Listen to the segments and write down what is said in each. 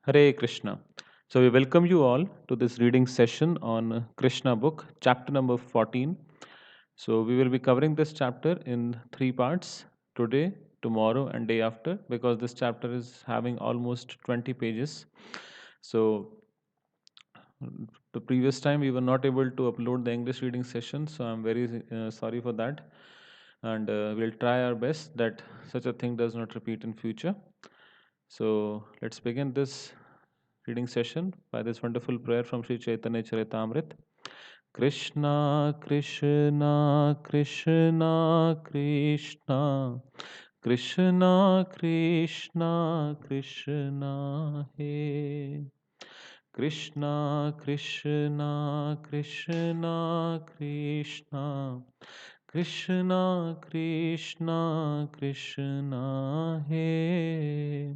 Hare Krishna. So, we welcome you all to this reading session on Krishna book, chapter number 14. So, we will be covering this chapter in three parts today, tomorrow, and day after because this chapter is having almost 20 pages. So, the previous time we were not able to upload the English reading session, so I'm very sorry for that. And we'll try our best that such a thing does not repeat in future. So let's begin this reading session by this wonderful prayer from Sri Chaitanya Charitamrita. Krishna, Krishna, Krishna, Krishna, Krishna, Krishna, Krishna, He. Krishna, Krishna, Krishna, Krishna, Krishna, Krishna, Krishna, He.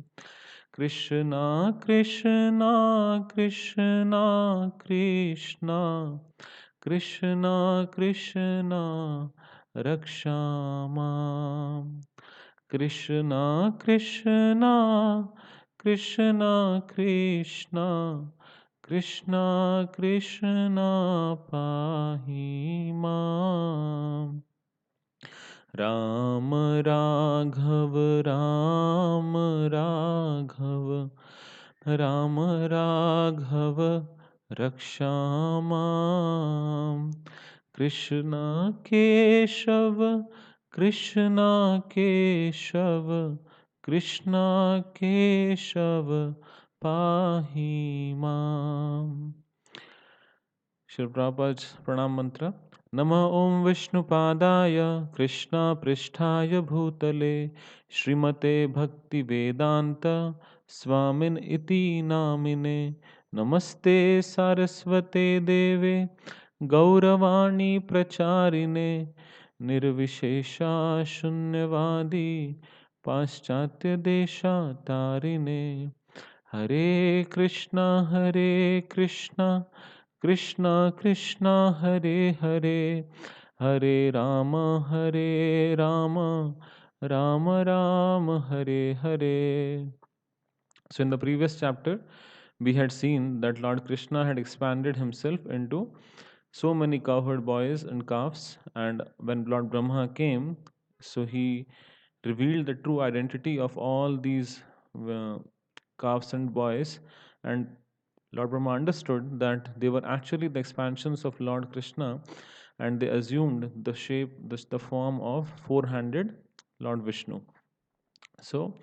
Krishna, Krishna, Krishna, Krishna, Krishna, Krishna, Rakshama. Krishna, Krishna, Krishna, Krishna, Krishna, Krishna, Pahi Mam. Ram Raghav, Ram Raghav, Ram Raghav, Rakshama. Krishna Keshav, Krishna Keshav, Krishna Keshav, Pahi Mam. Shri Prabhupada's Pranam Mantra. Nama Om Vishnupadaya Krishna Pristhaya Bhutale Srimate Bhakti Vedanta Swamin Iti Namine Namaste Saraswate Deve Gauravani Pracharine Nirvishesha Shunyavadi Paschatya Desha Tarine Hare Krishna Hare Krishna Krishna Krishna Hare Hare Hare Rama Rama Rama Hare Hare. So in the previous chapter we had seen that Lord Krishna had expanded himself into so many cowherd boys and calves, and when Lord Brahma came, so he revealed the true identity of all these uh, calves and boys, and Lord Brahma understood that they were actually the expansions of Lord Krishna, and they assumed the shape, the form of four-handed Lord Vishnu. So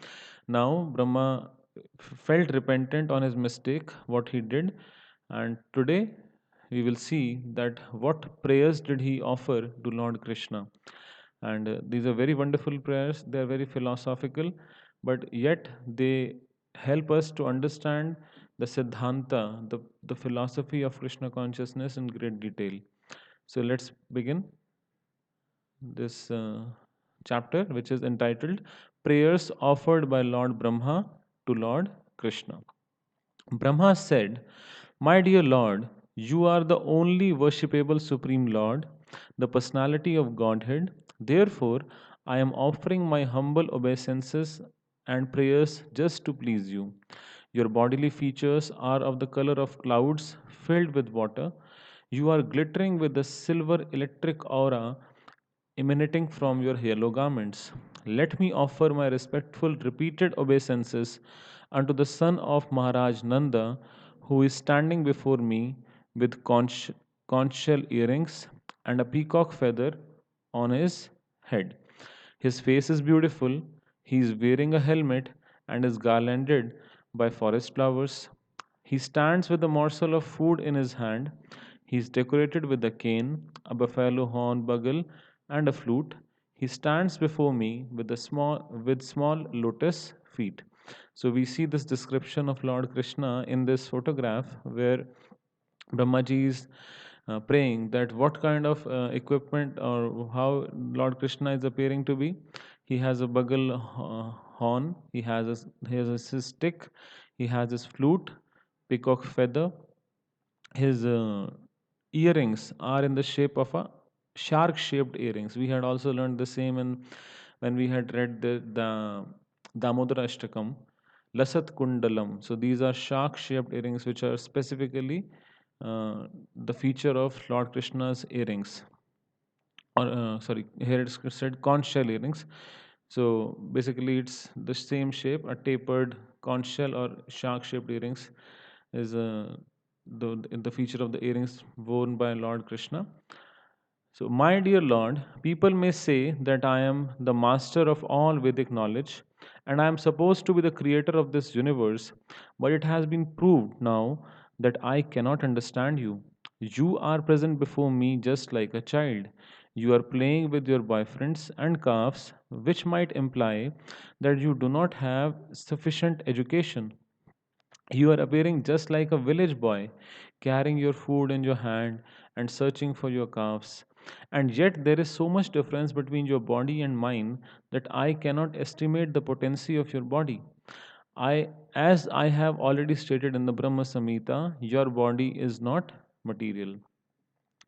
now Brahma felt repentant on his mistake, what he did, and today we will see that what prayers did he offer to Lord Krishna. And these are very wonderful prayers, they are very philosophical, but yet they help us to understand the Siddhanta, the philosophy of Krishna consciousness in great detail. So let's begin this chapter, which is entitled Prayers Offered by Lord Brahma to Lord Krishna. Brahma said, My dear Lord, you are the only worshipable Supreme Lord, the personality of Godhead. Therefore, I am offering my humble obeisances and prayers just to please you. Your bodily features are of the color of clouds filled with water. You are glittering with the silver electric aura emanating from your yellow garments. Let me offer my respectful repeated obeisances unto the son of Maharaj Nanda, who is standing before me with conch shell earrings and a peacock feather on his head. His face is beautiful, he is wearing a helmet and is garlanded by forest flowers. He stands with a morsel of food in his hand. He is decorated with a cane, a buffalo horn bugle, and a flute. He stands before me with small lotus feet. So we see this description of Lord Krishna in this photograph where Brahmaji is praying that what kind of equipment or how Lord Krishna is appearing to be. He has a bugle horn, he has his stick, he has his flute, peacock feather. His earrings are in the shape of a shark shaped earrings. We had also learned the same in when we had read the Damodara Ashtakam. Lasat Kundalam. So these are shark-shaped earrings, which are specifically the feature of Lord Krishna's earrings. Or sorry, here it's said conch shell earrings. So basically, it's the same shape. A tapered conch shell or shark-shaped earrings is the feature of the earrings worn by Lord Krishna. So, my dear Lord, people may say that I am the master of all Vedic knowledge and I am supposed to be the creator of this universe, but it has been proved now that I cannot understand you. You are present before me just like a child. You are playing with your boyfriends and calves, which might imply that you do not have sufficient education. You are appearing just like a village boy, carrying your food in your hand and searching for your calves. And yet, there is so much difference between your body and mine that I cannot estimate the potency of your body. As I have already stated in the Brahma Samhita, your body is not material.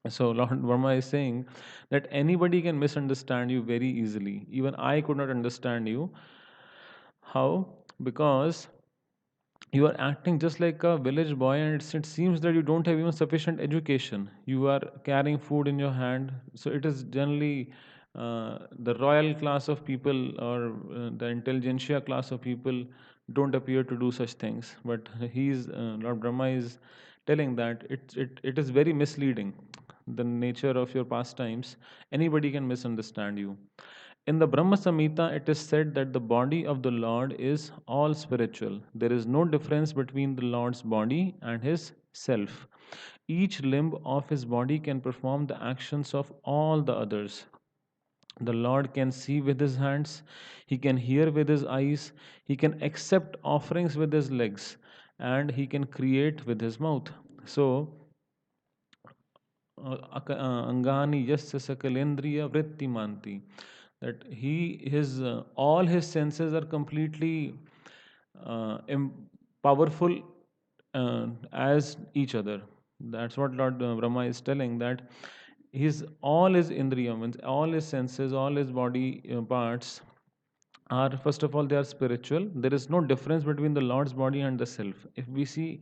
So, Lord Verma is saying that anybody can misunderstand you very easily. Even I could not understand you. How? Because you are acting just like a village boy, and it seems that you don't have even sufficient education. You are carrying food in your hand, so it is generally the royal class of people or the intelligentsia class of people don't appear to do such things. But Lord Brahma is telling that it is very misleading. The nature of your pastimes, anybody can misunderstand you. In the Brahma Samhita, it is said that the body of the Lord is all spiritual. There is no difference between the Lord's body and his self. Each limb of his body can perform the actions of all the others. The Lord can see with his hands, he can hear with his eyes, he can accept offerings with his legs, and he can create with his mouth. So, angani yasya sakalendriya vritti manti, that all his senses are completely powerful as each other. That's what Lord Brahma is telling, that his all his indriya means all his senses, all his body parts are, first of all, they are spiritual. There is no difference between the Lord's body and the self. If we see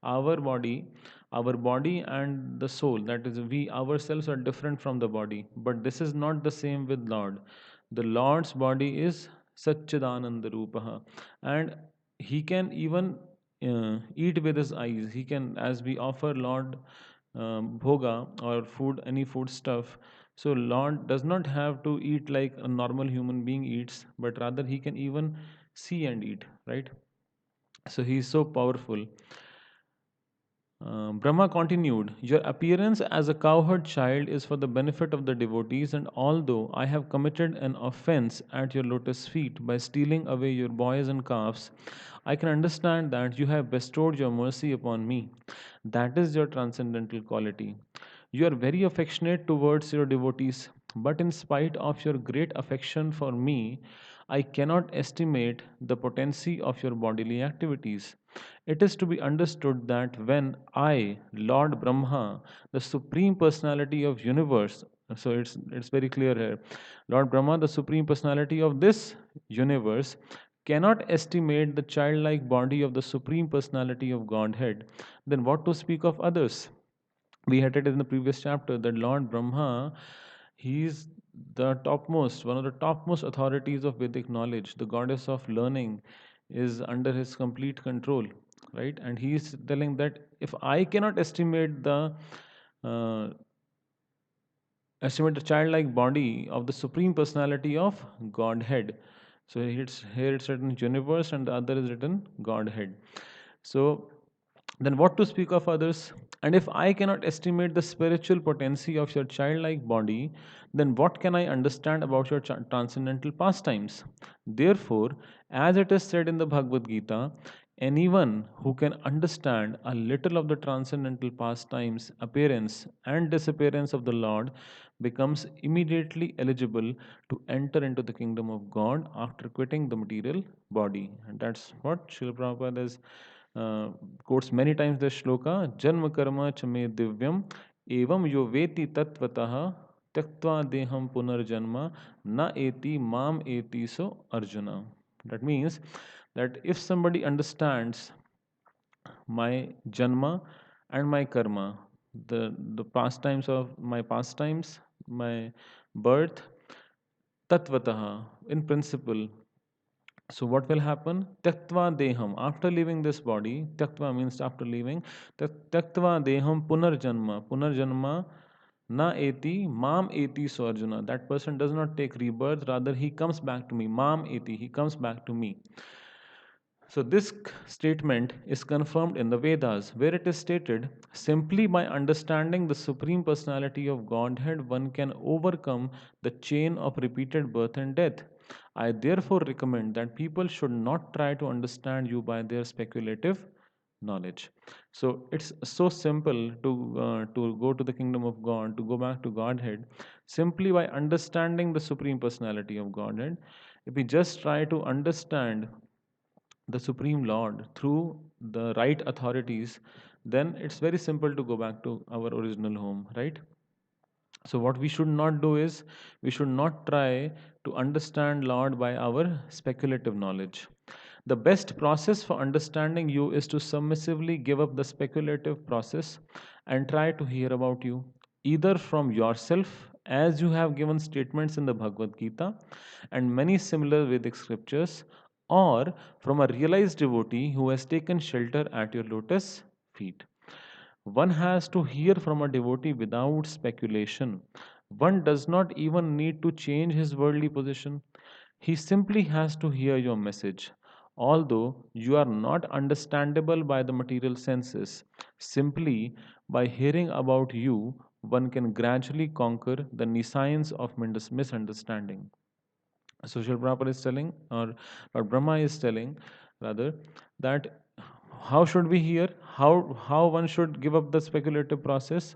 our body our body and the soul, that is, we ourselves are different from the body, but this is not the same with Lord. The Lord's body is Satchidananda Rupaha, and he can even eat with his eyes. He can, as we offer Lord bhoga or food, any food stuff, so Lord does not have to eat like a normal human being eats, but rather he can even see and eat, right? So he is so powerful. Brahma continued, your appearance as a cowherd child is for the benefit of the devotees, and although I have committed an offense at your lotus feet by stealing away your boys and calves, I can understand that you have bestowed your mercy upon me. That is your transcendental quality. You are very affectionate towards your devotees, but in spite of your great affection for me, I cannot estimate the potency of your bodily activities. It is to be understood that when I, Lord Brahma, the Supreme Personality of Universe, so it's very clear here, Lord Brahma, the Supreme Personality of this universe, cannot estimate the childlike body of the Supreme Personality of Godhead, then what to speak of others? We had it in the previous chapter that Lord Brahma, he is one of the topmost authorities of Vedic knowledge. The goddess of learning is under his complete control, right? And he is telling that if I cannot uh, estimate the childlike body of the Supreme Personality of Godhead. So it's written universe and the other is written Godhead. So then what to speak of others? And if I cannot estimate the spiritual potency of your childlike body, then what can I understand about your transcendental pastimes? Therefore, as it is said in the Bhagavad Gita, anyone who can understand a little of the transcendental pastimes, appearance, and disappearance of the Lord becomes immediately eligible to enter into the kingdom of God after quitting the material body. And that's what Srila Prabhupada is uh, quotes many times this shloka, Janma karma chame divyam evam yo veti tatvatah tyaktva deham punarjanma na eti mam eti so Arjuna. That means that if somebody understands my janma and my karma, the pastimes of my pastimes, my birth, tatvatah, in principle. So what will happen? Tyaktva deham. After leaving this body, tyaktva means after leaving. Tyaktva deham punarjanma. Punarjanma na eti mam eti swarjuna. That person does not take rebirth, rather he comes back to me. Mam eti, he comes back to me. So, this statement is confirmed in the Vedas, where it is stated simply by understanding the Supreme Personality of Godhead, one can overcome the chain of repeated birth and death. I therefore recommend that people should not try to understand you by their speculative knowledge. So it's so simple to go to the kingdom of God, to go back to Godhead, simply by understanding the Supreme Personality of Godhead. If we just try to understand the Supreme Lord through the right authorities, then it's very simple to go back to our original home, right? So, what we should not do is we should not try to understand Lord by our speculative knowledge. The best process for understanding you is to submissively give up the speculative process and try to hear about you, either from yourself, as you have given statements in the Bhagavad Gita and many similar Vedic scriptures, or from a realized devotee who has taken shelter at your lotus feet. One has to hear from a devotee without speculation. One does not even need to change his worldly position. He simply has to hear your message. Although you are not understandable by the material senses, simply by hearing about you, one can gradually conquer the nescience of misunderstanding. So Srila Prabhupada is telling, or Lord Brahma is telling, rather, that how should we hear? How one should give up the speculative process?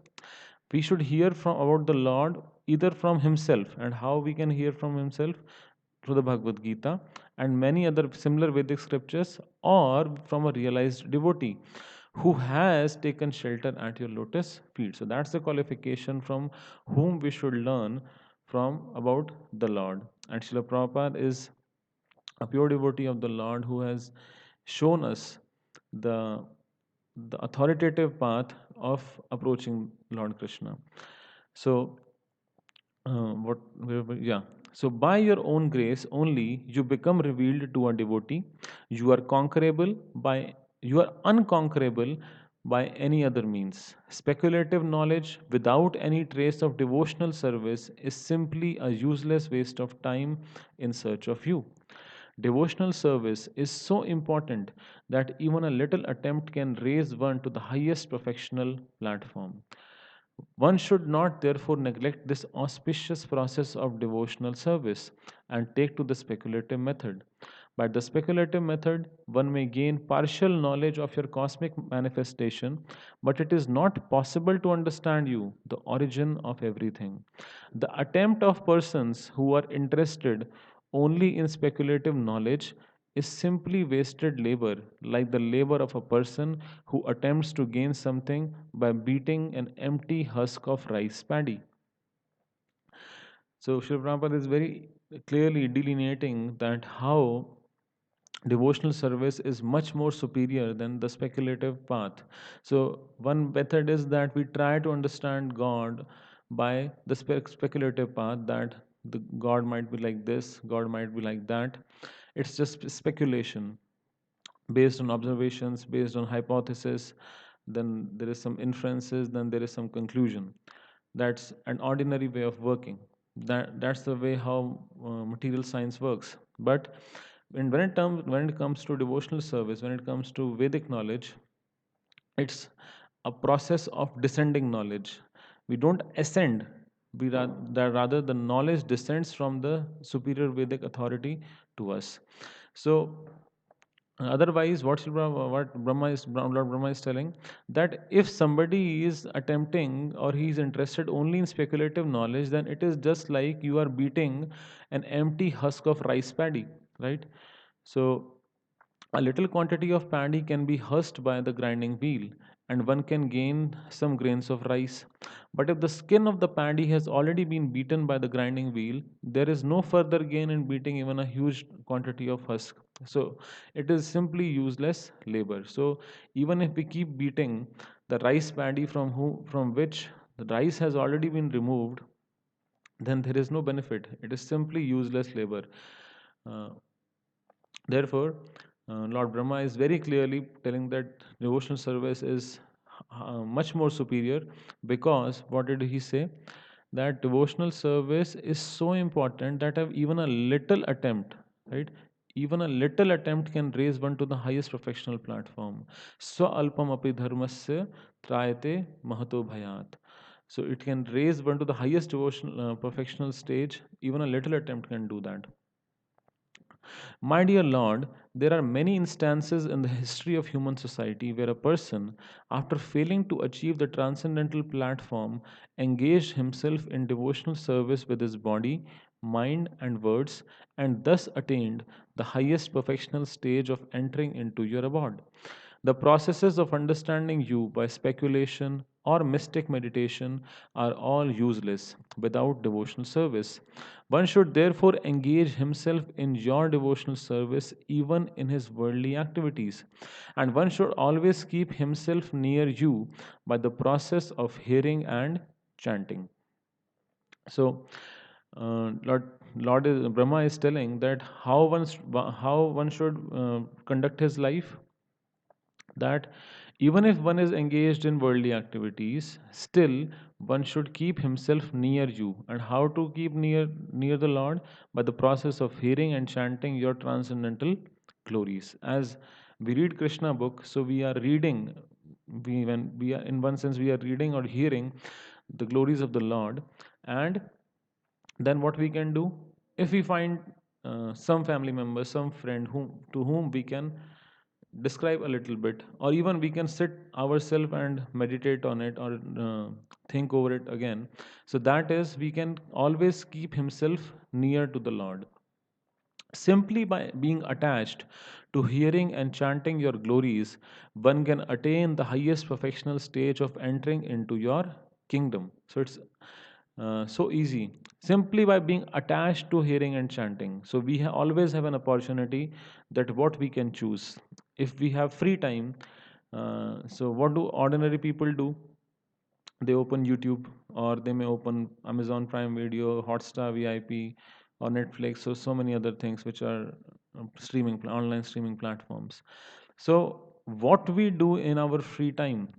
We should hear from about the Lord either from Himself, and how we can hear from Himself through the Bhagavad Gita and many other similar Vedic scriptures, or from a realized devotee who has taken shelter at your lotus feet. So that's the qualification from whom we should learn from about the Lord. And Srila Prabhupada is a pure devotee of the Lord who has shown us the the authoritative path of approaching Lord Krishna. So yeah. So by your own grace only you become revealed to a devotee. You are conquerable by you are unconquerable by any other means. Speculative knowledge without any trace of devotional service is simply a useless waste of time in search of you. Devotional service is so important that even a little attempt can raise one to the highest professional platform. One should not therefore neglect this auspicious process of devotional service and take to the speculative method. By the speculative method, one may gain partial knowledge of your cosmic manifestation, but it is not possible to understand you, the origin of everything. The attempt of persons who are interested only in speculative knowledge is simply wasted labor, like the labor of a person who attempts to gain something by beating an empty husk of rice paddy. So, Sri Prabhupada is very clearly delineating that how devotional service is much more superior than the speculative path. So, one method is that we try to understand God by the speculative path, that the God might be like this, God might be like that. It's just speculation based on observations, based on hypothesis. Then there is some inferences, then there is some conclusion. That's an ordinary way of working. That's the way how material science works. But when it comes to devotional service, when it comes to Vedic knowledge, it's a process of descending knowledge. We don't ascend. Rather, the knowledge descends from the superior Vedic authority to us. So otherwise, what Lord Brahma is telling, that if somebody is attempting or he is interested only in speculative knowledge, then it is just like you are beating an empty husk of rice paddy, right? So a little quantity of paddy can be husked by the grinding wheel, and one can gain some grains of rice. But if the skin of the paddy has already been beaten by the grinding wheel, there is no further gain in beating even a huge quantity of husk. So it is simply useless labor. So even if we keep beating the rice paddy from which the rice has already been removed, then there is no benefit. It is simply useless labor. Uh, Therefore, Lord Brahma is very clearly telling that devotional service is much more superior, because what did he say? That devotional service is so important that even a little attempt, right? Even a little attempt can raise one to the highest professional platform. Swa alpam api dharmasya trayate mahato bhayat. So it can raise one to the highest devotional professional stage. Even a little attempt can do that. My dear Lord, there are many instances in the history of human society where a person, after failing to achieve the transcendental platform, engaged himself in devotional service with his body, mind, and words, and thus attained the highest perfectional stage of entering into your abode. The processes of understanding you by speculation or mystic meditation are all useless without devotional service. One should therefore engage himself in your devotional service even in his worldly activities. And one should always keep himself near you by the process of hearing and chanting. So, Brahma is telling that how one should conduct his life, that even if one is engaged in worldly activities, still one should keep himself near you. And how to keep near the Lord? By the process of hearing and chanting your transcendental glories. As we read Krishna book, so we are reading, when we are, in one sense, we are reading or hearing the glories of the Lord. And then what we can do, if we find some family member, some friend to whom we can describe a little bit, or even we can sit ourselves and meditate on it, or think over it again. So that is, we can always keep himself near to the Lord. Simply by being attached to hearing and chanting your glories, one can attain the highest professional stage of entering into your kingdom. So it's so easy. Simply by being attached to hearing and chanting. So we always have an opportunity that what we can choose. If we have free time, so what do ordinary people do? They open YouTube, or they may open Amazon Prime Video, Hotstar VIP, or Netflix, so many other things which are online streaming platforms. So what we do in our free time,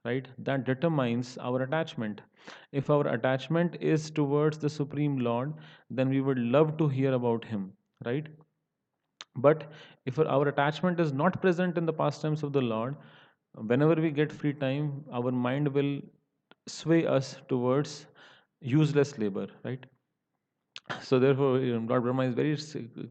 right, that determines our attachment. If our attachment is towards the Supreme Lord, then we would love to hear about him, right? But if our attachment is not present in the pastimes of the Lord, whenever we get free time, our mind will sway us towards useless labor, right? So therefore, Lord Brahma is very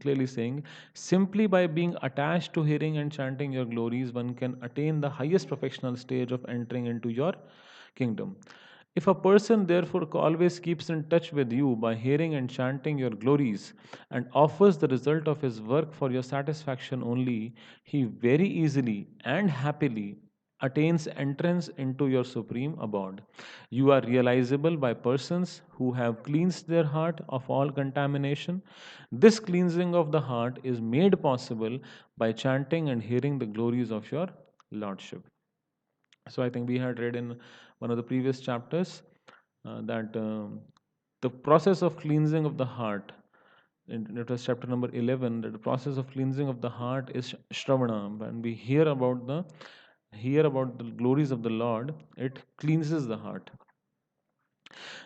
clearly saying, simply by being attached to hearing and chanting your glories, one can attain the highest professional stage of entering into your kingdom. If a person therefore always keeps in touch with you by hearing and chanting your glories, and offers the result of his work for your satisfaction only, he very easily and happily attains entrance into your supreme abode. You are realizable by persons who have cleansed their heart of all contamination. This cleansing of the heart is made possible by chanting and hearing the glories of your Lordship. So I think we had read in one of the previous chapters that the process of cleansing of the heart, it was chapter number 11, that the process of cleansing of the heart is Shravana. When we hear about the glories of the Lord, it cleanses the heart.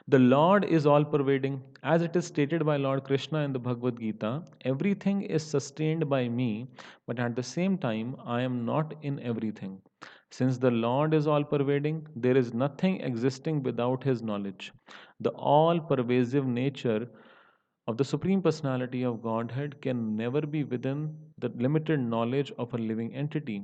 The Lord is all pervading. As it is stated by Lord Krishna in the Bhagavad Gita, everything is sustained by me, but at the same time, I am not in everything. Since the Lord is all pervading, there is nothing existing without His knowledge. The all pervasive nature of the Supreme Personality of Godhead can never be within the limited knowledge of a living entity.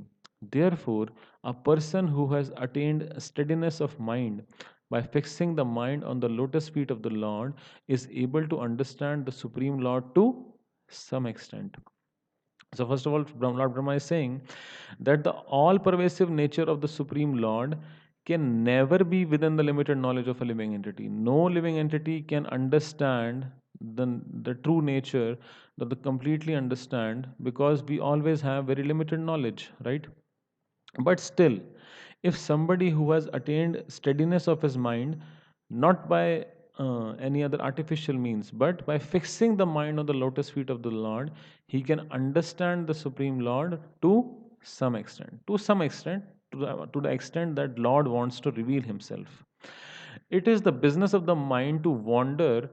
Therefore, a person who has attained steadiness of mind by fixing the mind on the lotus feet of the Lord is able to understand the Supreme Lord to some extent. So, first of all, Lord Brahma is saying that the all pervasive nature of the Supreme Lord can never be within the limited knowledge of a living entity. No living entity can understand the true nature, the completely understand, because we always have very limited knowledge, right? But still, if somebody who has attained steadiness of his mind, not by any other artificial means, but by fixing the mind on the lotus feet of the Lord, he can understand the Supreme Lord to some extent. To some extent, to the extent that Lord wants to reveal himself. It is the business of the mind to wander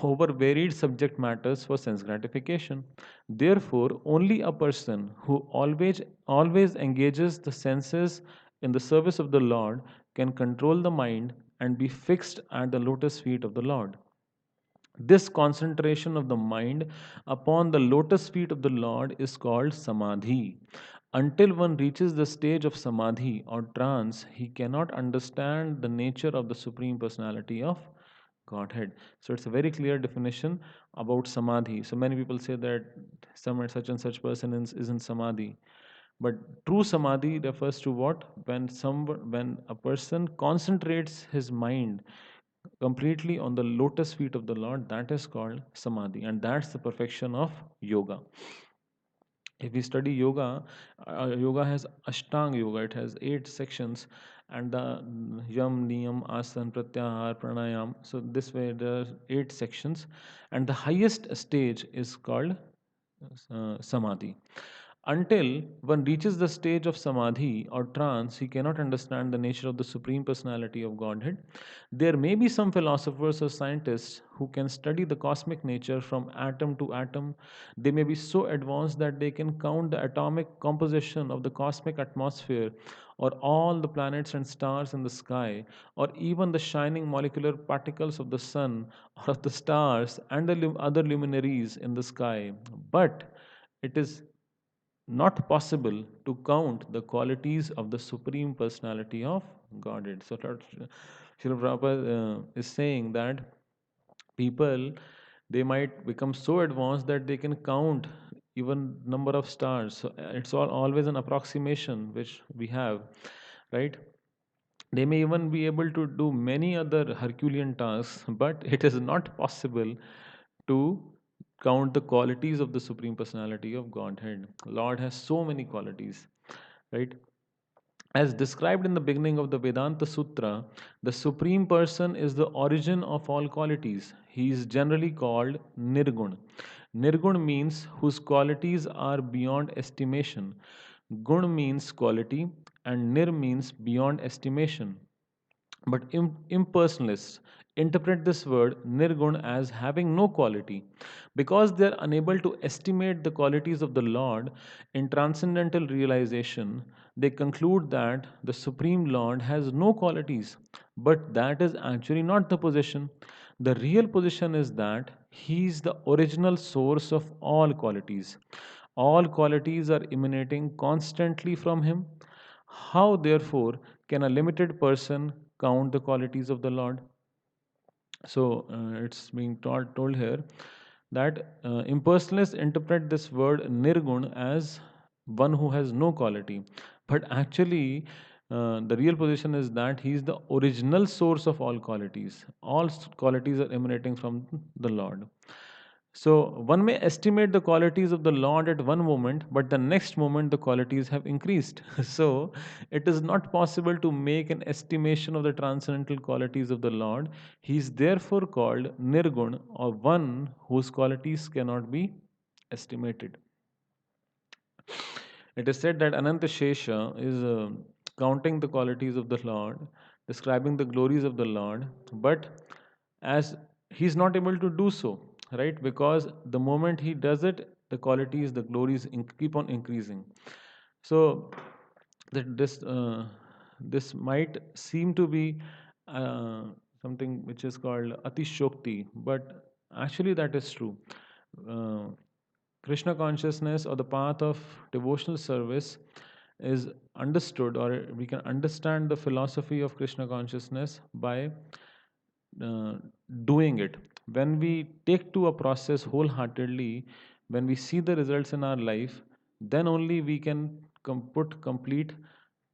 over varied subject matters for sense gratification. Therefore, only a person who always engages the senses in the service of the Lord can control the mind and be fixed at the lotus feet of the Lord. This concentration of the mind upon the lotus feet of the Lord is called samadhi. Until one reaches the stage of samadhi or trance, he cannot understand the nature of the Supreme Personality of Godhead. So it's a very clear definition about samadhi. So many people say that some such and such person is in samadhi. But true samadhi refers to what? When a person concentrates his mind completely on the lotus feet of the Lord, that is called samadhi, and that's the perfection of yoga. If we study yoga, yoga has Ashtanga yoga, it has 8 sections, and the yam, niyam, asan, pratyahar, pranayam. So, this way, there are 8 sections, and the highest stage is called samadhi. Until one reaches the stage of samadhi or trance, he cannot understand the nature of the Supreme Personality of Godhead. There may be some philosophers or scientists who can study the cosmic nature from atom to atom. They may be so advanced that they can count the atomic composition of the cosmic atmosphere, or all the planets and stars in the sky, or even the shining molecular particles of the sun or of the stars and the other luminaries in the sky. But it is not possible to count the qualities of the Supreme Personality of Godhead. So, Lord Srila Prabhupada is saying that people, they might become so advanced that they can count even number of stars. So it's always an approximation which we have, right? They may even be able to do many other Herculean tasks, but it is not possible to count the qualities of the Supreme Personality of Godhead. Lord has so many qualities, right? As described in the beginning of the Vedanta Sutra, the Supreme Person is the origin of all qualities. He is generally called Nirgun. Nirgun means whose qualities are beyond estimation. Gun means quality, and Nir means beyond estimation. But impersonalists interpret this word nirgun as having no quality. Because they are unable to estimate the qualities of the Lord in transcendental realization, they conclude that the Supreme Lord has no qualities. But that is actually not the position. The real position is that He is the original source of all qualities. All qualities are emanating constantly from Him. How, therefore, can a limited person count the qualities of the Lord? So it's being told here that impersonalists interpret this word nirgun as one who has no quality. But actually, the real position is that he is the original source of all qualities. All qualities are emanating from the Lord. So one may estimate the qualities of the Lord at one moment, but the next moment the qualities have increased. So it is not possible to make an estimation of the transcendental qualities of the Lord. He is therefore called Nirgun, or one whose qualities cannot be estimated. It is said that Ananta Shesha is counting the qualities of the Lord, describing the glories of the Lord, but as he is not able to do so, right? Because the moment he does it, the qualities, the glories keep on increasing. So that this might seem to be uh, something which is called Atishokti, but actually that is true. Uh, Krishna consciousness, or the path of devotional service, is understood, or we can understand the philosophy of Krishna consciousness by uh, doing it. When we take to a process wholeheartedly, when we see the results in our life, then only we can put complete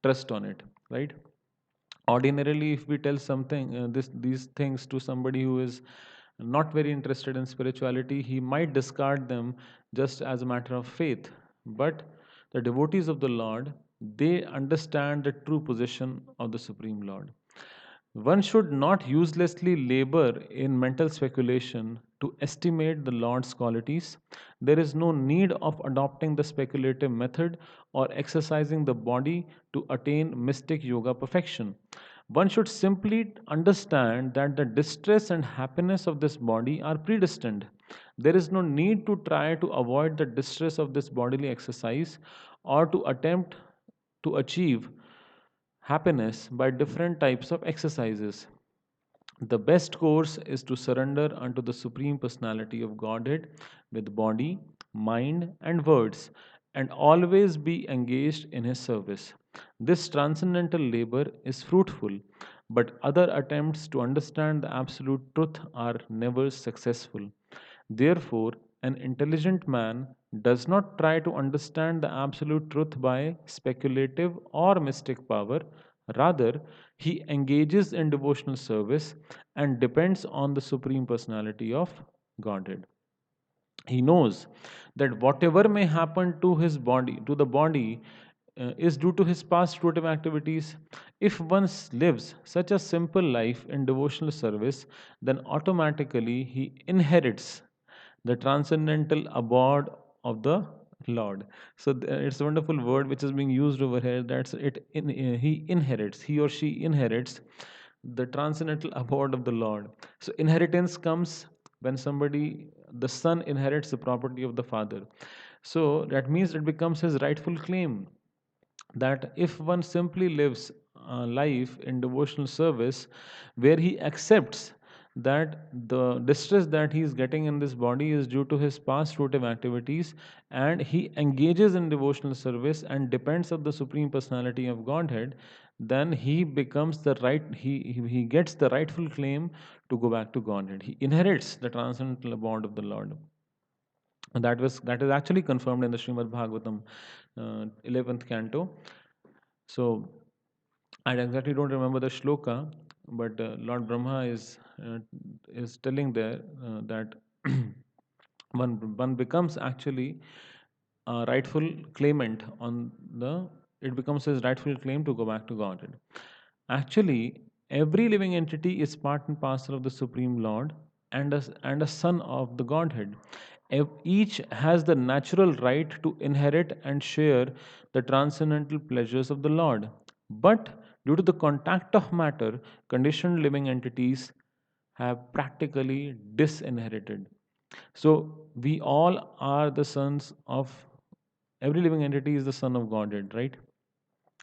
trust on it, right? Ordinarily, if we tell something these things to somebody who is not very interested in spirituality, he might discard them just as a matter of faith. But the devotees of the Lord, they understand the true position of the Supreme Lord. One should not uselessly labor in mental speculation to estimate the Lord's qualities. There is no need of adopting the speculative method or exercising the body to attain mystic yoga perfection. One should simply understand that the distress and happiness of this body are predestined. There is no need to try to avoid the distress of this bodily exercise or to attempt to achieve happiness by different types of exercises. The best course is to surrender unto the Supreme Personality of Godhead with body, mind, and words, and always be engaged in His service. This transcendental labor is fruitful, but other attempts to understand the absolute truth are never successful. Therefore, an intelligent man does not try to understand the absolute truth by speculative or mystic power. Rather, he engages in devotional service and depends on the Supreme Personality of Godhead. He knows that whatever may happen to his body, to the body, is due to his past fruitive activities. If one lives such a simple life in devotional service, then automatically he inherits the transcendental abode of the Lord. So it's a wonderful word which is being used over here. That's it. He inherits. He or she inherits the transcendental abode of the Lord. So inheritance comes when somebody, the son inherits the property of the father. So that means it becomes his rightful claim that if one simply lives life in devotional service where he accepts that the distress that he is getting in this body is due to his past fruitive activities, and he engages in devotional service and depends on the Supreme Personality of Godhead, then he becomes the right, he gets the rightful claim to go back to Godhead. He inherits the transcendental bond of the Lord. And that is actually confirmed in the Srimad Bhagavatam, 11th canto. So I exactly don't remember the shloka, but Lord Brahma is telling there that one becomes actually a rightful claimant on the, it becomes his rightful claim to go back to Godhead. Actually, every living entity is part and parcel of the Supreme Lord and a son of the Godhead. Each has the natural right to inherit and share the transcendental pleasures of the Lord. But due to the contact of matter, conditioned living entities have practically disinherited. So we all are the sons of, every living entity is the son of Godhead, right?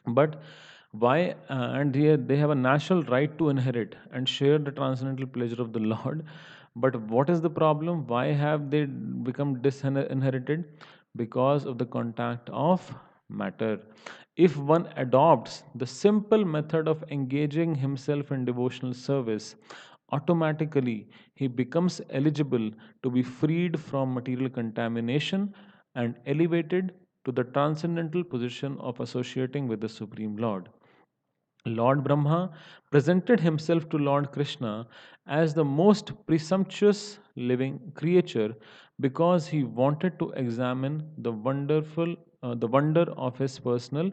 But why? And they have a natural right to inherit and share the transcendental pleasure of the Lord. But what is the problem? Why have they become disinherited? Because of the contact of matter. If one adopts the simple method of engaging himself in devotional service, automatically he becomes eligible to be freed from material contamination and elevated to the transcendental position of associating with the Supreme Lord. Lord Brahma presented himself to Lord Krishna as the most presumptuous living creature because he wanted to examine the wonder of his personal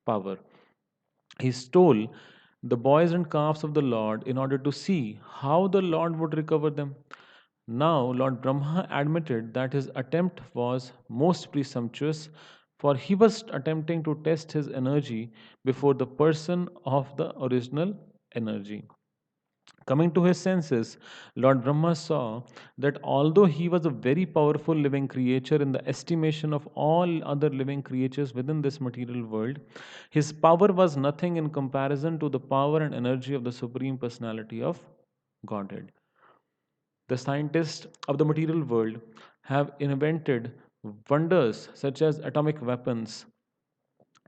power. He stole the boys and calves of the Lord in order to see how the Lord would recover them. Now, Lord Brahma admitted that his attempt was most presumptuous, for he was attempting to test his energy before the person of the original energy. Coming to his senses, Lord Brahma saw that although he was a very powerful living creature in the estimation of all other living creatures within this material world, his power was nothing in comparison to the power and energy of the Supreme Personality of Godhead. The scientists of the material world have invented wonders such as atomic weapons,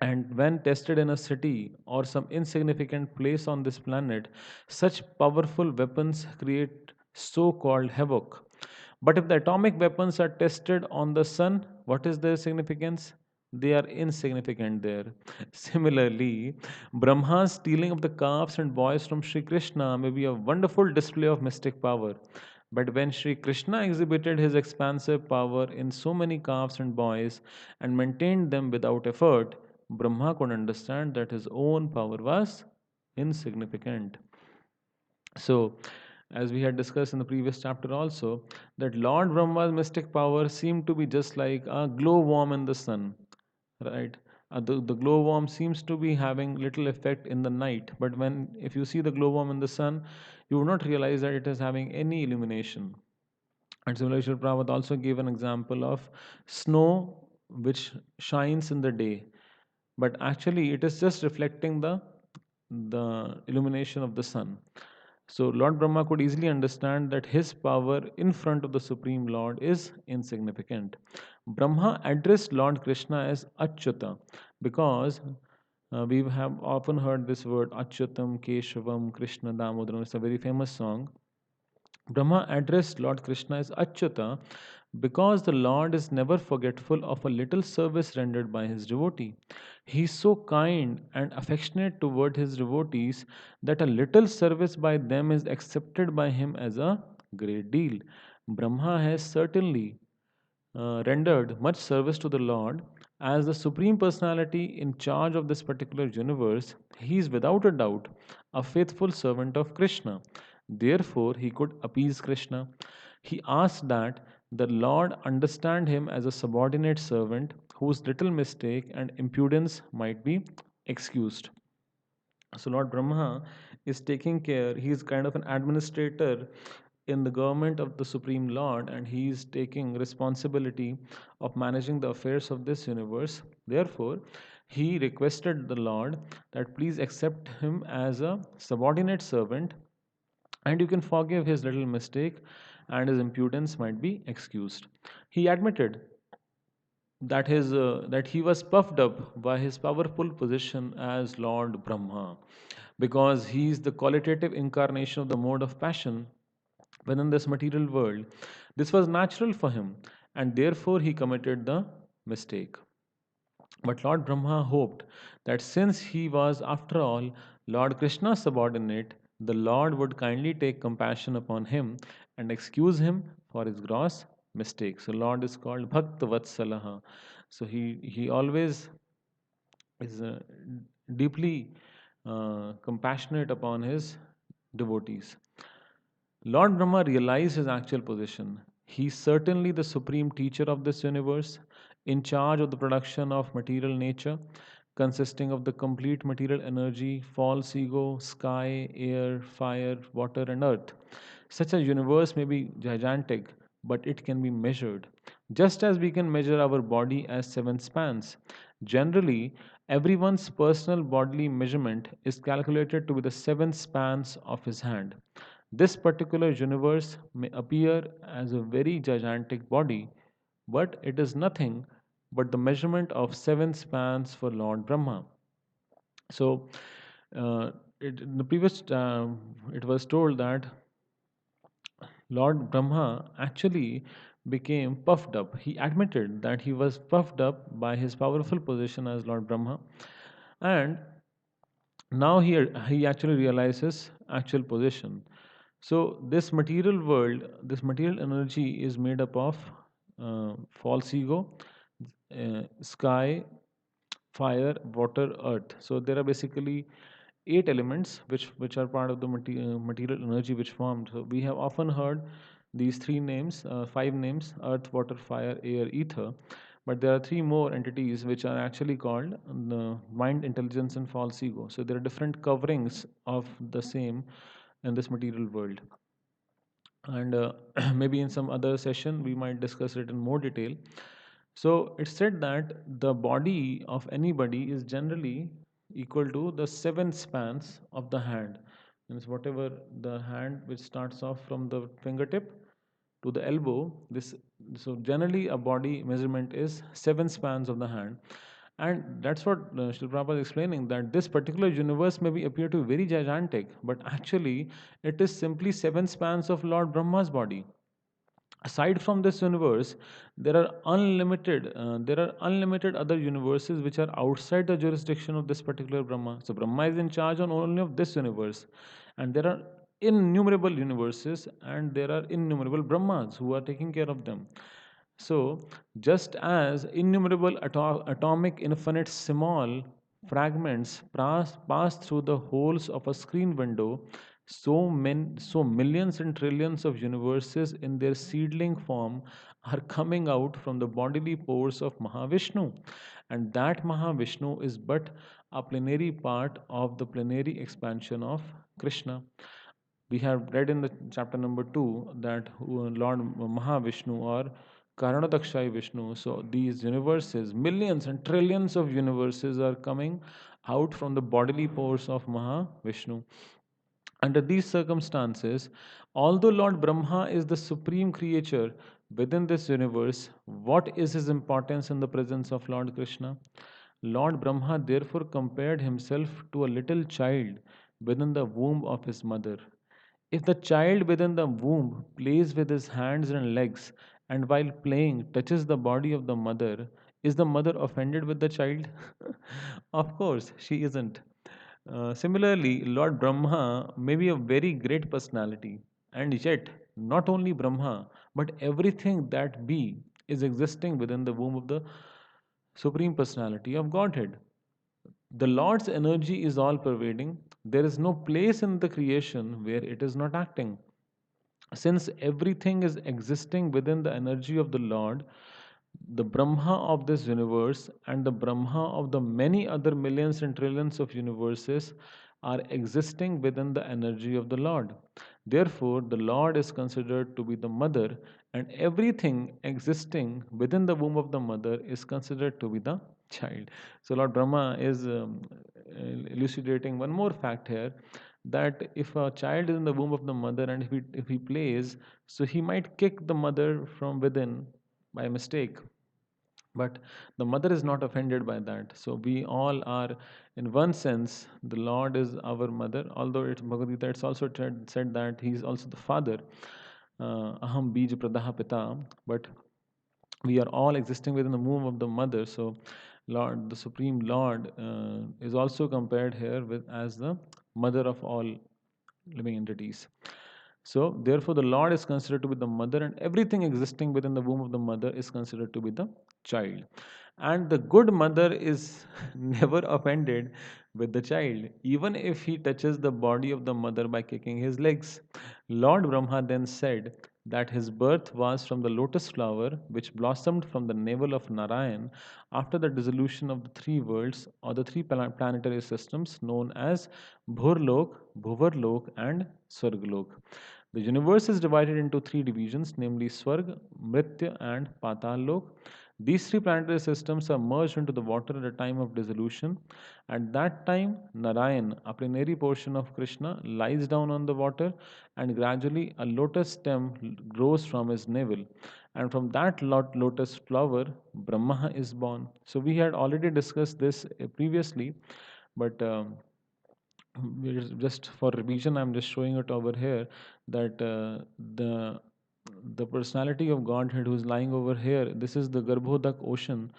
and when tested in a city or some insignificant place on this planet, such powerful weapons create so called havoc. But if the atomic weapons are tested on the sun, what is their significance? they are insignificant there. Similarly, Brahma's stealing of the calves and boys from Sri Krishna may be a wonderful display of mystic power. But when Sri Krishna exhibited his expansive power in so many calves and boys and maintained them without effort, Brahma could understand that his own power was insignificant. So, as we had discussed in the previous chapter also, that Lord Brahma's mystic power seemed to be just like a glowworm in the sun, right? The glowworm seems to be having little effect in the night, but when if you see the glowworm in the sun, you will not realize that it is having any illumination. And similarly, Srila Prabhupada also gave an example of snow which shines in the day, but actually it is just reflecting the illumination of the sun. So Lord Brahma could easily understand that his power in front of the Supreme Lord is insignificant. Brahma addressed Lord Krishna as Achyuta because we have often heard this word Achyutam, Keshavam, Krishna Damodaram. It's a very famous song. Brahma addressed Lord Krishna as Achyuta because the Lord is never forgetful of a little service rendered by his devotee. He is so kind and affectionate toward his devotees that a little service by them is accepted by him as a great deal. Brahma has certainly rendered much service to the Lord. As the Supreme Personality in charge of this particular universe, he is without a doubt a faithful servant of Krishna. Therefore, he could appease Krishna. He asked that the Lord understand him as a subordinate servant whose little mistake and impudence might be excused. So Lord Brahma is taking care, he is kind of an administrator in the government of the Supreme Lord, and he is taking responsibility of managing the affairs of this universe. Therefore, he requested the Lord that please accept him as a subordinate servant, and you can forgive his little mistake, and his impudence might be excused. He admitted that he was puffed up by his powerful position as Lord Brahma, because he is the qualitative incarnation of the mode of passion within this material world. This was natural for him, and therefore he committed the mistake. But Lord Brahma hoped that since he was, after all, Lord Krishna's subordinate, the Lord would kindly take compassion upon him and excuse him for his gross mistake. So Lord is called Bhakta Vatsalaha. So he always is deeply compassionate upon his devotees. Lord Brahma realized his actual position. He is certainly the supreme teacher of this universe, in charge of the production of material nature, consisting of the complete material energy, false ego, sky, air, fire, water, and earth. Such a universe may be gigantic, but it can be measured, just as we can measure our body as seven spans. Generally, everyone's personal bodily measurement is calculated to be the seven spans of his hand. This particular universe may appear as a very gigantic body, but it is nothing but the measurement of seven spans for Lord Brahma. So, in the previous, it was told that Lord Brahma actually became puffed up. He admitted that he was puffed up by his powerful position as Lord Brahma, and now he actually realizes actual position. So this material world, this material energy is made up of false ego, sky, fire, water, earth. So there are basically eight elements which are part of the material energy which formed. So we have often heard these three names, five names: earth, water, fire, air, ether. But there are three more entities which are actually called the mind, intelligence, and false ego. So there are different coverings of the same in this material world. And maybe in some other session we might discuss it in more detail. So it's said that the body of anybody is generally equal to the seven spans of the hand. Means whatever the hand which starts off from the fingertip to the elbow, this so generally a body measurement is seven spans of the hand. And that's what Srila Prabhupada is explaining, that this particular universe may be appear to be very gigantic, but actually it is simply seven spans of Lord Brahma's body. Aside from this universe, there are unlimited other universes which are outside the jurisdiction of this particular Brahma. So Brahma is in charge on only of this universe, and there are innumerable universes, and there are innumerable Brahmas who are taking care of them. So, just as innumerable atomic infinite small fragments pass through the holes of a screen window, so millions and trillions of universes in their seedling form are coming out from the bodily pores of Mahavishnu. And that Mahavishnu is but a plenary part of the plenary expansion of Krishna. We have read in the chapter number 2 that Lord Mahavishnu or Karanadakshayi Vishnu, so these universes, millions and trillions of universes are coming out from the bodily pores of Mahavishnu. Under these circumstances, although Lord Brahma is the supreme creature within this universe, what is his importance in the presence of Lord Krishna? Lord Brahma therefore compared himself to a little child within the womb of his mother. If the child within the womb plays with his hands and legs, and while playing touches the body of the mother, is the mother offended with the child? Of course, she isn't. Similarly, Lord Brahma may be a very great personality, and yet, not only Brahma, but everything that be is existing within the womb of the Supreme Personality of Godhead. The Lord's energy is all pervading. There is no place in the creation where it is not acting. Since everything is existing within the energy of the Lord, the Brahma of this universe and the Brahma of the many other millions and trillions of universes are existing within the energy of the Lord. Therefore, the Lord is considered to be the mother, and everything existing within the womb of the mother is considered to be the child. So, Lord Brahma is elucidating one more fact here, that if a child is in the womb of the mother and if he plays, so he might kick the mother from within by mistake, but the mother is not offended by that. So we all are, in one sense, the Lord is our mother, although it's Bhagavad Gita, it's also said that he is also the father. Aham bij pradaha pita. But we are all existing within the womb of the mother. So Lord, the Supreme Lord, is also compared here with as the mother of all living entities. So, therefore, the Lord is considered to be the mother, and everything existing within the womb of the mother is considered to be the child. And the good mother is never offended with the child, even if he touches the body of the mother by kicking his legs. Lord Brahma then said that his birth was from the lotus flower which blossomed from the navel of Narayan after the dissolution of the three worlds or the three planetary systems known as Bhurlok, Bhuvarlok, and Swarglok. The universe is divided into three divisions, namely Swarg, Mritya, and Patal Lok. These three planetary systems are merged into the water at a time of dissolution. At that time, Narayan, a plenary portion of Krishna, lies down on the water, and gradually a lotus stem grows from his navel. And from that lotus flower, Brahma is born. So we had already discussed this previously, but just for revision, I'm just showing it over here that the personality of Godhead who is lying over here, this is the Garbhodak ocean,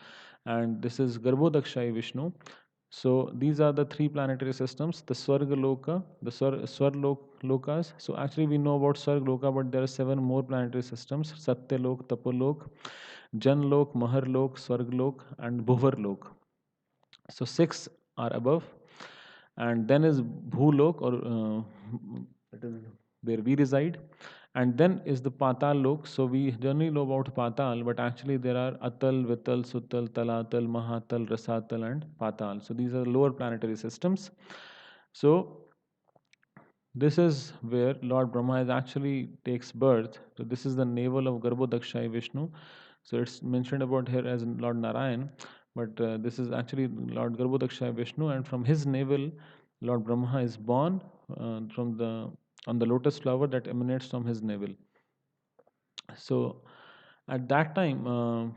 and this is Garbhodakshayi Vishnu. So these are the three planetary systems, the Swargaloka, the Lokas. So actually we know about Swargaloka, but there are seven more planetary systems: Satyalok, Tapolok, Janlok, Maharlok, Swarglok, and Bhuvarlok. So six are above, and then is Bhulok, or it is where we reside, and then is the Patal Lok. So we generally know about Patal, but actually there are Atal, Vital, Sutal, Talatal, Mahatal, Rasatal, and Patal. So these are lower planetary systems. So this is where Lord Brahma is actually takes birth. So this is the navel of Garbhodakshayi Vishnu. So it's mentioned about here as Lord Narayan, but this is actually Lord Garbhodakshayi Vishnu, and from his navel, Lord Brahma is born from the on the lotus flower that emanates from his navel. So at that time,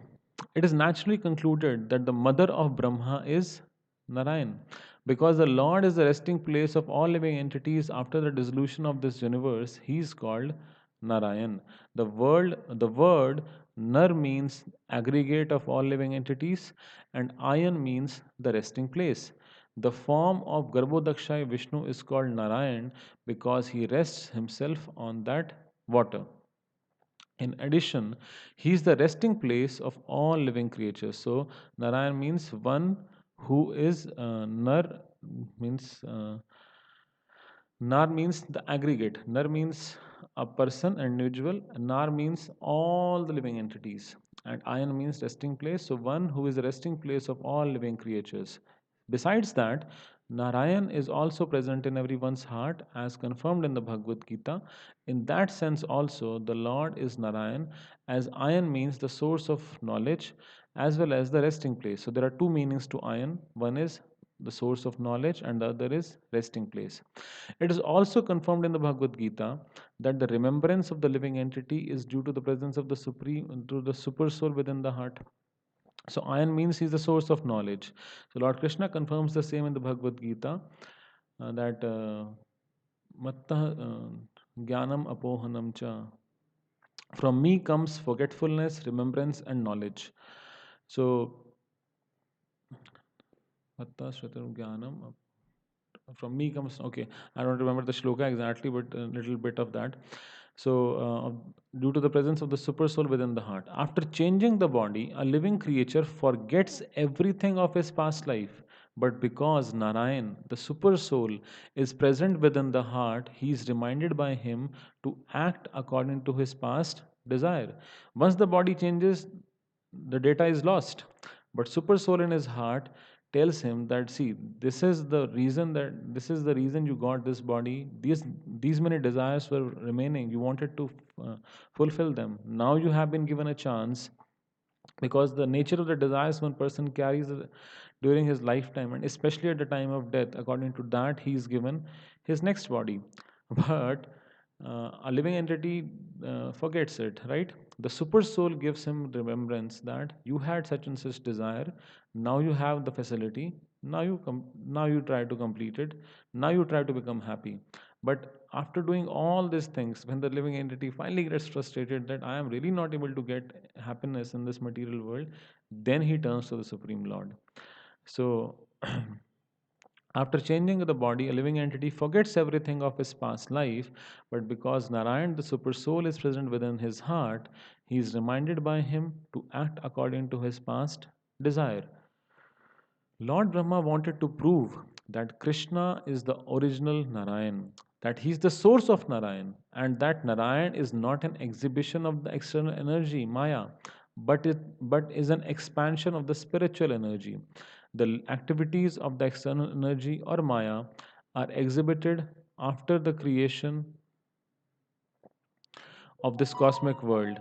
it is naturally concluded that the mother of Brahma is Narayan, because the Lord is the resting place of all living entities after the dissolution of this universe. He is called Narayan. The word Nar means aggregate of all living entities, and Ayan means the resting place. The form of Garbhodakshaya Vishnu is called Narayan because he rests himself on that water. In addition, he is the resting place of all living creatures. So, Narayan means one who is Nar means Nar means the aggregate. Nar means a person, an individual. Nar means all the living entities. And Ayan means resting place. So, one who is the resting place of all living creatures. Besides that, Narayan is also present in everyone's heart as confirmed in the Bhagavad Gita. In that sense, also, the Lord is Narayan, as Ayan means the source of knowledge as well as the resting place. So, there are two meanings to Ayan. One is the source of knowledge, and the other is resting place. It is also confirmed in the Bhagavad Gita that the remembrance of the living entity is due to the presence of the supreme, to the super soul within the heart. So Ayan means he is the source of knowledge. So Lord Krishna confirms the same in the Bhagavad Gita that matta jnanam apohanam cha. From me comes forgetfulness, remembrance, and knowledge. So matta shratam jnanam from me comes, okay, I don't remember the shloka exactly, but a little bit of that. So due to the presence of the super soul within the heart, after changing the body, a living creature forgets everything of his past life. But because Narayan, the super soul, is present within the heart, he is reminded by him to act according to his past desire. Once the body changes, the data is lost. But super soul in his heart tells him that, see, this is the reason you got this body. These many desires were remaining, you wanted to fulfill them. Now you have been given a chance, because the nature of the desires one person carries during his lifetime, and especially at the time of death, according to that he is given his next body. But a living entity forgets it, right? The super soul gives him remembrance that you had such and such desire. Now you have the facility. Now you try to complete it. Now you try to become happy. But after doing all these things, when the living entity finally gets frustrated that I am really not able to get happiness in this material world, then he turns to the Supreme Lord. So, after changing the body, a living entity forgets everything of his past life, but because Narayan, the super soul, is present within his heart, he is reminded by him to act according to his past desire. Lord Brahma wanted to prove that Krishna is the original Narayan, that he is the source of Narayan, and that Narayan is not an exhibition of the external energy, Maya, but is an expansion of the spiritual energy. The activities of the external energy or Maya are exhibited after the creation of this cosmic world,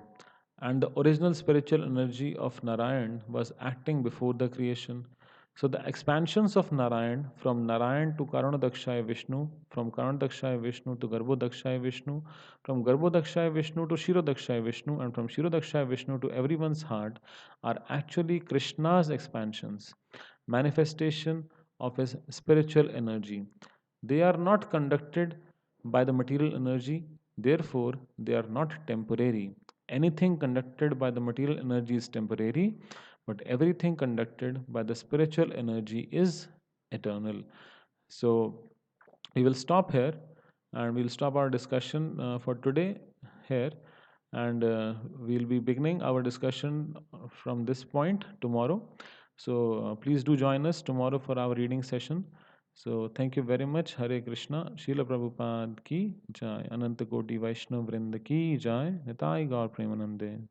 and the original spiritual energy of Narayan was acting before the creation. So the expansions of Narayan, from Narayan to Karanodakshaya Vishnu, from Karanodakshaya Vishnu to Garbhodakshaya Vishnu, from Garbhodakshaya Vishnu to Shirodakshaya Vishnu, and from Shirodakshaya Vishnu to everyone's heart, are actually Krishna's expansions, manifestation of his spiritual energy. They are not conducted by the material energy, therefore, they are not temporary. Anything conducted by the material energy is temporary, but everything conducted by the spiritual energy is eternal. So, we will stop here, and we'll stop our discussion for today here, and we'll be beginning our discussion from this point tomorrow. So, please do join us tomorrow for our reading session. So, thank you very much. Hare Krishna. Srila Prabhupada ki jai. Ananta Koti Vaishnav Vrinda ki jai. Nitai Gaur Premanande.